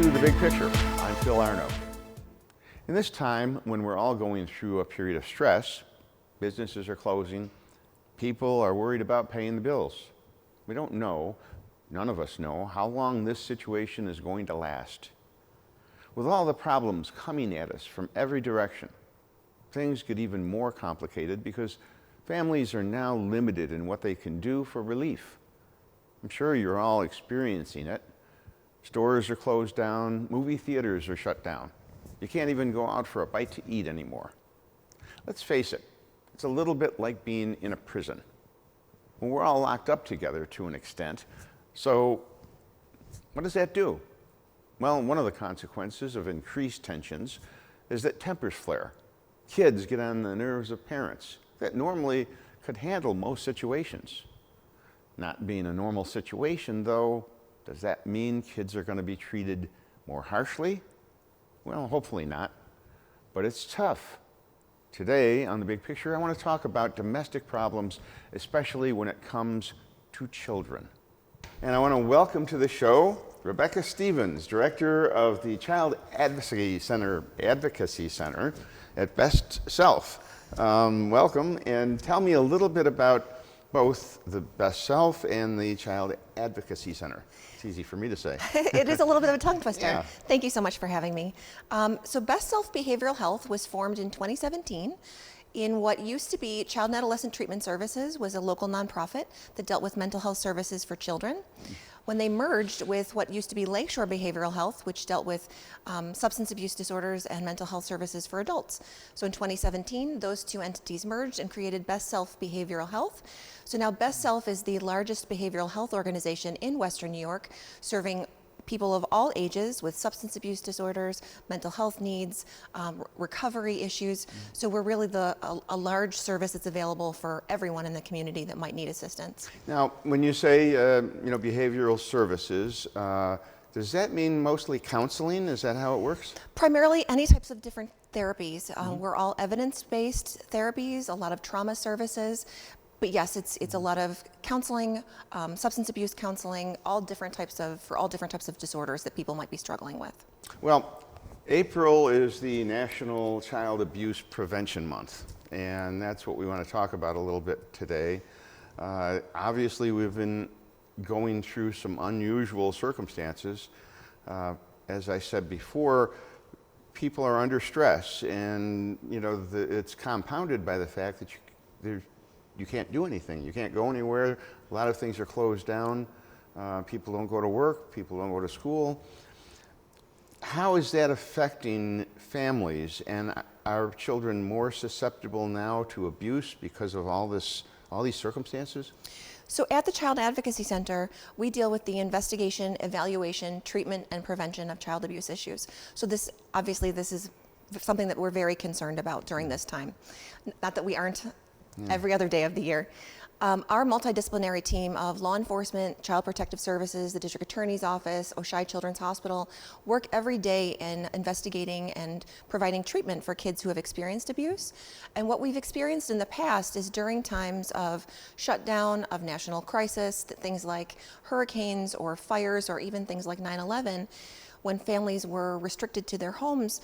to The Big Picture. I'm Phil Arno. In this time when we're all going through a period of stress, businesses are closing, people are worried about paying the bills. We don't know, none of us know, how long this situation is going to last. With all the problems coming at us from every direction, things get even more complicated because families are now limited in what they can do for relief. I'm sure you're all experiencing it. Stores are closed down, movie theaters are shut down. You can't even go out for a bite to eat anymore. Let's face it, it's a little bit like being in a prison. Well, we're all locked up together to an extent. So what does that do? Well, one of the consequences of increased tensions is that tempers flare. Kids get on the nerves of parents that normally could handle most situations. Not being a normal situation, though, does that mean kids are going to be treated more harshly? Well, hopefully not, but it's tough. Today on The Big Picture, I want to talk about domestic problems, especially when it comes to children. And I want to welcome to the show Rebecca Stevens, Director of the Child Advocacy Center at Best Self. Welcome, and tell me a little bit about both the Best Self and the Child Advocacy Center. It's easy for me to say. It is a little bit of a tongue twister. Yeah. Thank you so much for having me. So Best Self Behavioral Health was formed in 2017 in what used to be Child and Adolescent Treatment Services, was a local nonprofit that dealt with mental health services for children. When they merged with what used to be Lakeshore Behavioral Health, which dealt with substance abuse disorders and mental health services for adults. So in 2017, those two entities merged and created Best Self Behavioral Health. So now Best Self is the largest behavioral health organization in Western New York, serving people of all ages with substance abuse disorders, mental health needs, recovery issues. So we're really a large service that's available for everyone in the community that might need assistance. Now, when you say behavioral services, does that mean mostly counseling? Is that how it works? Primarily any types of different therapies. We're all evidence-based therapies, a lot of trauma services. But yes, it's a lot of counseling, substance abuse counseling, for all different types of disorders that people might be struggling with. Well, April is the National Child Abuse Prevention Month, and that's what we want to talk about a little bit today. Obviously, we've been going through some unusual circumstances. As I said before, people are under stress, and it's compounded by the fact that you can't do anything. You can't go anywhere. A lot of things are closed down. People don't go to work. People don't go to school. How is that affecting families? And are children more susceptible now to abuse because of all these circumstances? So at the Child Advocacy Center, we deal with the investigation, evaluation, treatment, and prevention of child abuse issues. So this is something that we're very concerned about during this time. Not that we aren't every other day of the year. Our multidisciplinary team of law enforcement, child protective services, the district attorney's office, Oshai Children's Hospital, work every day in investigating and providing treatment for kids who have experienced abuse. And what we've experienced in the past is during times of shutdown, of national crisis, things like hurricanes or fires, or even things like 9/11, when families were restricted to their homes,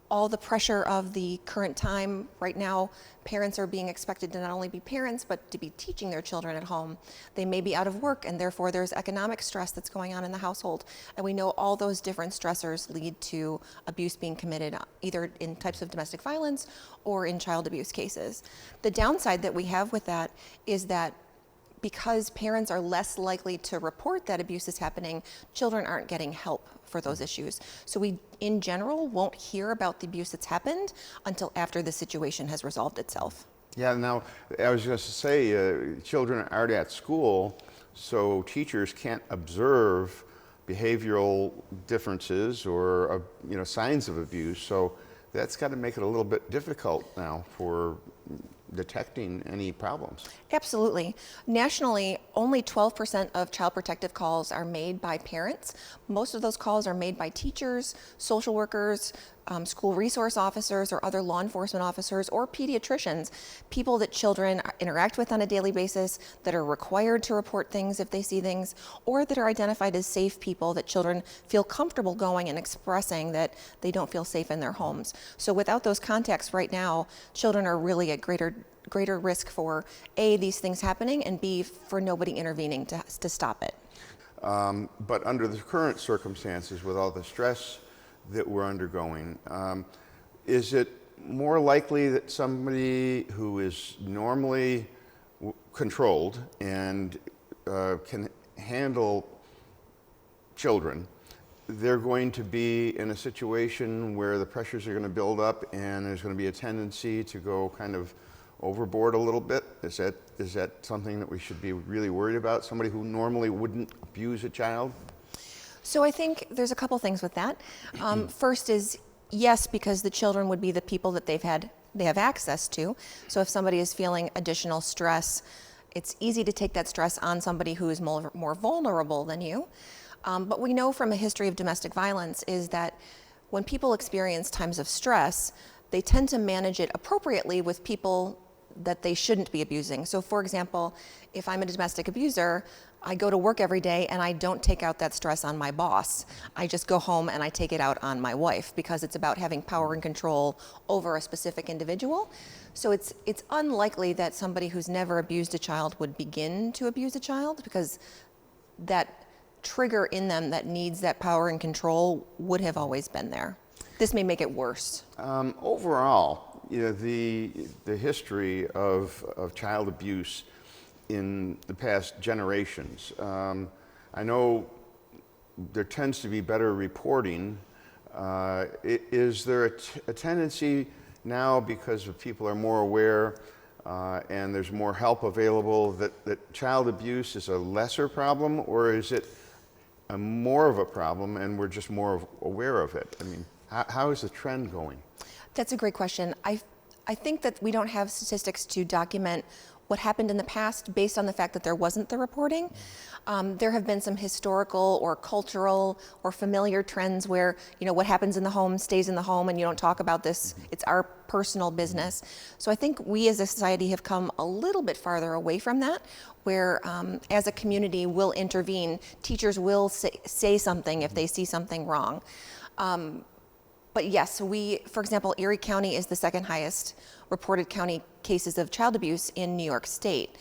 all the pressure of the current time. Right now, parents are being expected to not only be parents, but to be teaching their children at home. They may be out of work, and therefore there's economic stress that's going on in the household. And we know all those different stressors lead to abuse being committed, either in types of domestic violence or in child abuse cases. The downside that we have with that is that because parents are less likely to report that abuse is happening, children aren't getting help for those issues. So we, in general, won't hear about the abuse that's happened until after the situation has resolved itself. Yeah, now, I was going to say, children aren't at school, so teachers can't observe behavioral differences or signs of abuse. So that's got to make it a little bit difficult now for detecting any problems. Absolutely. Nationally, only 12% of child protective calls are made by parents. Most of those calls are made by teachers, social workers, school resource officers or other law enforcement officers or pediatricians, people that children interact with on a daily basis, that are required to report things if they see things, or that are identified as safe people that children feel comfortable going and expressing that they don't feel safe in their homes. So without those contacts right now, children are really at greater risk for A, these things happening, and B, for nobody intervening to stop it. But under the current circumstances, with all the stress that we're undergoing, is it more likely that somebody who is normally controlled and can handle children, they're going to be in a situation where the pressures are going to build up and there's going to be a tendency to go kind of overboard a little bit? Is that something that we should be really worried about? Somebody who normally wouldn't abuse a child? So I think there's a couple things with that. First is yes, because the children would be the people that they have access to. So if somebody is feeling additional stress, it's easy to take that stress on somebody who is more vulnerable than you. But we know from a history of domestic violence is that when people experience times of stress, they tend to manage it appropriately with people that they shouldn't be abusing. So for example, if I'm a domestic abuser, I go to work every day and I don't take out that stress on my boss. I just go home and I take it out on my wife because it's about having power and control over a specific individual. So it's unlikely that somebody who's never abused a child would begin to abuse a child, because that trigger in them that needs that power and control would have always been there. This may make it worse. Overall, the history of child abuse in the past generations, I know there tends to be better reporting. Is there a tendency now, because people are more aware and there's more help available, that child abuse is a lesser problem, or is it more of a problem and we're just more aware of it? I mean, how is the trend going? That's a great question. I think that we don't have statistics to document what happened in the past based on the fact that there wasn't the reporting. There have been some historical or cultural or familiar trends where, what happens in the home stays in the home and you don't talk about this. It's our personal business. So I think we as a society have come a little bit farther away from that, where as a community we'll intervene. Teachers will say something if they see something wrong. But yes, for example, Erie County is the second highest reported county cases of child abuse in New York State.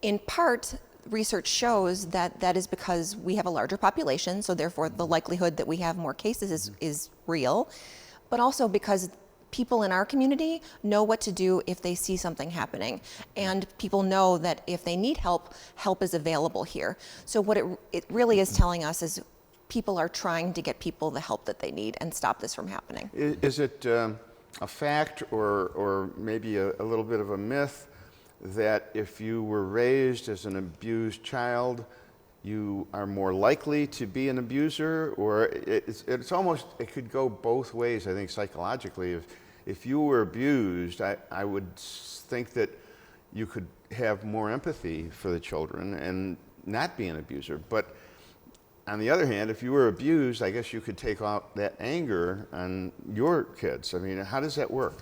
In part, research shows that that is because we have a larger population, so therefore the likelihood that we have more cases is real, but also because people in our community know what to do if they see something happening, and people know that if they need help, help is available here. So what it really is telling us is people are trying to get people the help that they need and stop this from happening. Is it a fact or maybe a little bit of a myth that if you were raised as an abused child, you are more likely to be an abuser? Or it's almost, it could go both ways, I think, psychologically. If you were abused, I would think that you could have more empathy for the children and not be an abuser. But on the other hand, if you were abused, I guess you could take out that anger on your kids. I mean, how does that work?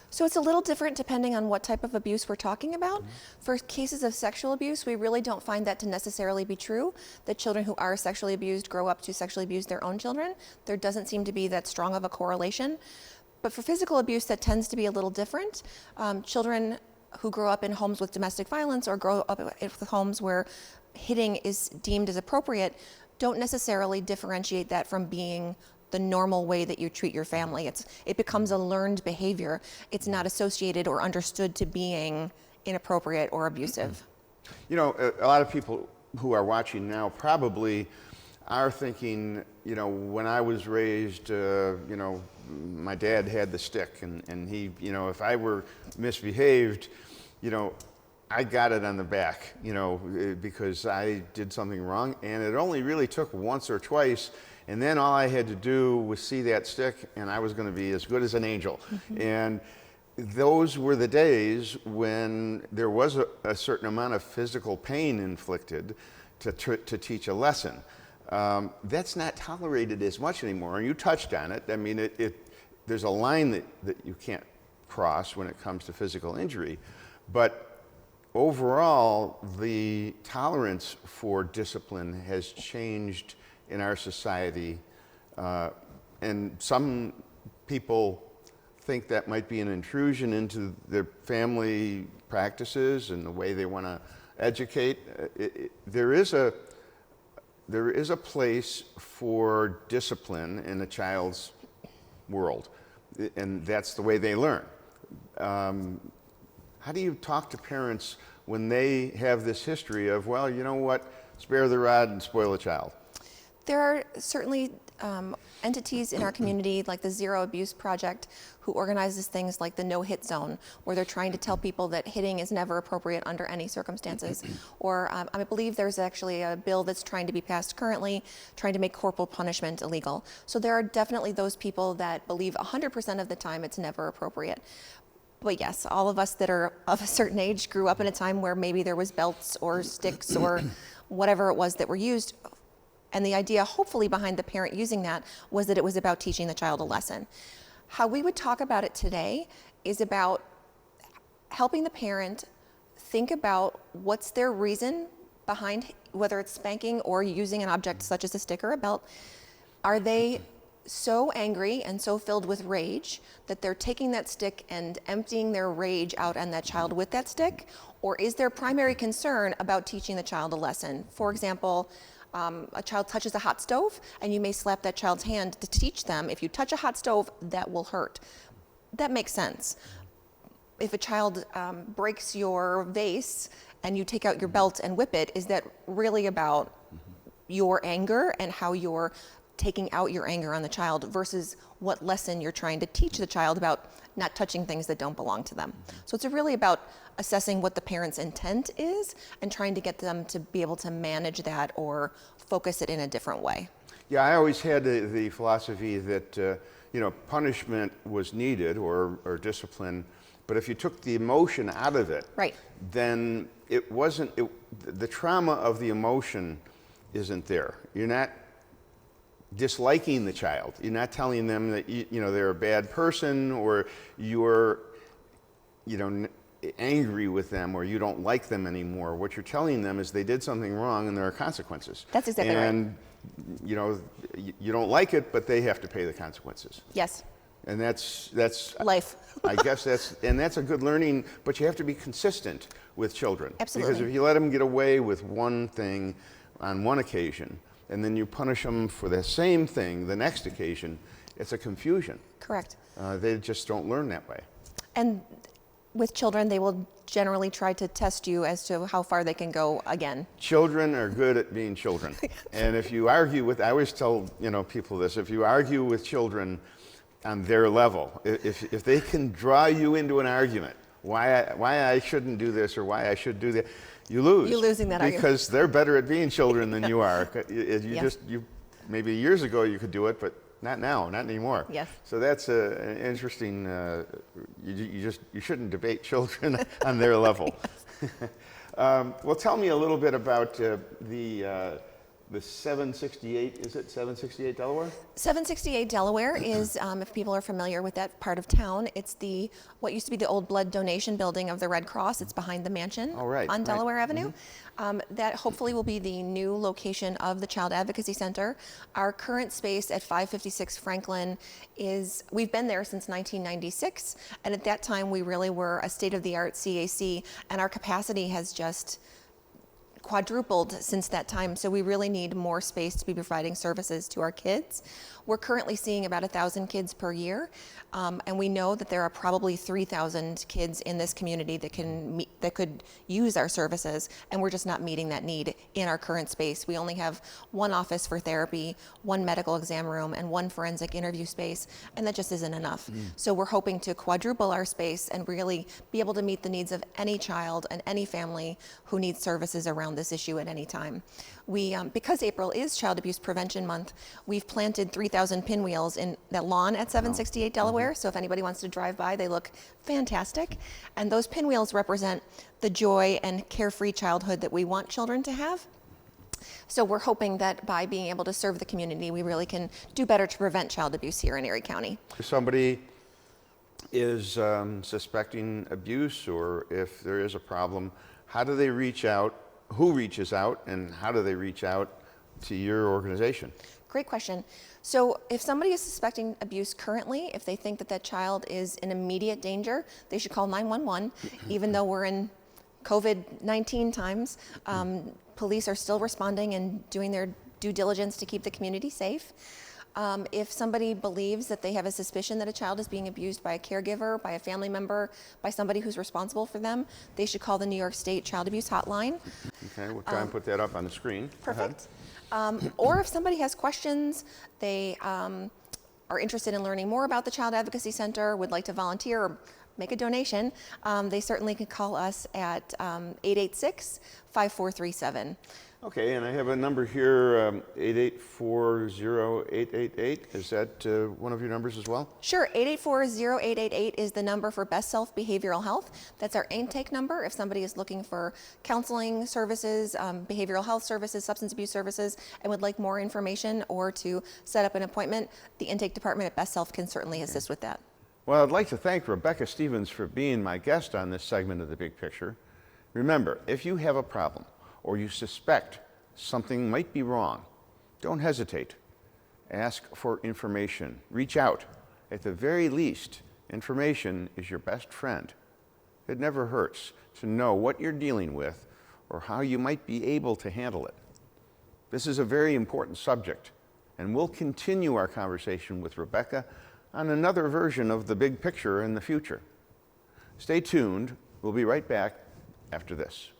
So it's a little different depending on what type of abuse we're talking about. For cases of sexual abuse, we really don't find that to necessarily be true, that children who are sexually abused grow up to sexually abuse their own children. There doesn't seem to be that strong of a correlation. But for physical abuse, that tends to be a little different. Children who grow up in homes with domestic violence or grow up with homes where hitting is deemed as appropriate don't necessarily differentiate that from being the normal way that you treat your family. It becomes a learned behavior. It's not associated or understood to being inappropriate or abusive. You know, a lot of people who are watching now probably are thinking, you know, when I was raised, you know, my dad had the stick and he, you know, if I were misbehaved, you know, I got it on the back, you know, because I did something wrong, and it only really took once or twice, and then all I had to do was see that stick, and I was going to be as good as an angel. And those were the days when there was a certain amount of physical pain inflicted to teach a lesson. That's not tolerated as much anymore, and you touched on it. I mean, there's a line that you can't cross when it comes to physical injury, but overall, the tolerance for discipline has changed in our society, and some people think that might be an intrusion into their family practices and the way they want to educate. There is a place for discipline in a child's world, and that's the way they learn. How do you talk to parents when they have this history of, well, you know what, spare the rod and spoil the child? There are certainly entities in our community like the Zero Abuse Project who organizes things like the No Hit Zone, where they're trying to tell people that hitting is never appropriate under any circumstances. Or I believe there's actually a bill that's trying to be passed currently, trying to make corporal punishment illegal. So there are definitely those people that believe 100% of the time it's never appropriate. But yes, all of us that are of a certain age grew up in a time where maybe there was belts or sticks or whatever it was that were used. And the idea, hopefully, behind the parent using that was that it was about teaching the child a lesson. How we would talk about it today is about helping the parent think about what's their reason behind, whether it's spanking or using an object such as a stick or a belt. Are they so angry and so filled with rage that they're taking that stick and emptying their rage out on that child with that stick? Or is their primary concern about teaching the child a lesson? For example, a child touches a hot stove, and you may slap that child's hand to teach them, if you touch a hot stove, that will hurt. That makes sense. If a child breaks your vase and you take out your belt and whip it, is that really about your anger and how you're taking out your anger on the child versus what lesson you're trying to teach the child about not touching things that don't belong to them? So it's really about assessing what the parent's intent is and trying to get them to be able to manage that or focus it in a different way. Yeah, I always had the philosophy that punishment was needed or discipline, but if you took the emotion out of it, right, then it wasn't. The trauma of the emotion isn't there. You're not disliking the child. You're not telling them that they're a bad person, or you're angry with them, or you don't like them anymore. What you're telling them is they did something wrong and there are consequences. That's exactly right. And you don't like it, but they have to pay the consequences. Yes. And that's life. I guess that's a good learning, but you have to be consistent with children. Absolutely. Because if you let them get away with one thing on one occasion, and then you punish them for the same thing the next occasion, it's a confusion. Correct. They just don't learn that way. And with children, they will generally try to test you as to how far they can go again. Children are good at being children. And if you argue with, I always tell people this, if you argue with children on their level, if they can draw you into an argument, why I shouldn't do this or why I should do that, you lose. You're losing that argument. Because they're better at being children than you are. You maybe years ago you could do it, but not now, not anymore. Yes. So that's an interesting. You shouldn't debate children on their level. Well, tell me a little bit about the 768. Is it 768 Delaware? 768 Delaware is, if people are familiar with that part of town, it's what used to be the old blood donation building of the Red Cross. It's behind the mansion on Delaware Avenue. That hopefully will be the new location of the Child Advocacy Center. Our current space at 556 Franklin we've been there since 1996, and at that time we really were a state-of-the-art CAC, and our capacity has just quadrupled since that time, so we really need more space to be providing services to our kids. We're currently seeing about 1,000 kids per year, and we know that there are probably 3,000 kids in this community that could use our services, and we're just not meeting that need in our current space. We only have one office for therapy, one medical exam room, and one forensic interview space, and that just isn't enough. So we're hoping to quadruple our space and really be able to meet the needs of any child and any family who needs services around this issue at any time. Because April is Child Abuse Prevention Month, we've planted 3,000 pinwheels in that lawn at 768 Delaware. So if anybody wants to drive by, they look fantastic. And those pinwheels represent the joy and carefree childhood that we want children to have. So we're hoping that by being able to serve the community, we really can do better to prevent child abuse here in Erie County. If somebody is suspecting abuse, or if there is a problem, how do they reach out? Who reaches out, and how do they reach out to your organization? Great question. So if somebody is suspecting abuse currently, if they think that that child is in immediate danger, they should call 911. Even though we're in COVID-19 times, police are still responding and doing their due diligence to keep the community safe. If somebody believes that they have a suspicion that a child is being abused by a caregiver, by a family member, by somebody who's responsible for them, they should call the New York State Child Abuse Hotline. Okay, we'll try and put that up on the screen. Perfect. Or if somebody has questions, they are interested in learning more about the Child Advocacy Center, would like to volunteer or make a donation, they certainly can call us at 886-5437. Okay, and I have a number here, 8840888. Is that one of your numbers as well? Sure, 8840888 is the number for Best Self Behavioral Health. That's our intake number if somebody is looking for counseling services, behavioral health services, substance abuse services, and would like more information or to set up an appointment. The intake department at Best Self can certainly assist with that. Well, I'd like to thank Rebecca Stevens for being my guest on this segment of The Big Picture. Remember, if you have a problem or you suspect something might be wrong, don't hesitate. Ask for information. Reach out. At the very least, information is your best friend. It never hurts to know what you're dealing with or how you might be able to handle it. This is a very important subject, and we'll continue our conversation with Rebecca on another version of The Big Picture in the future. Stay tuned. We'll be right back after this.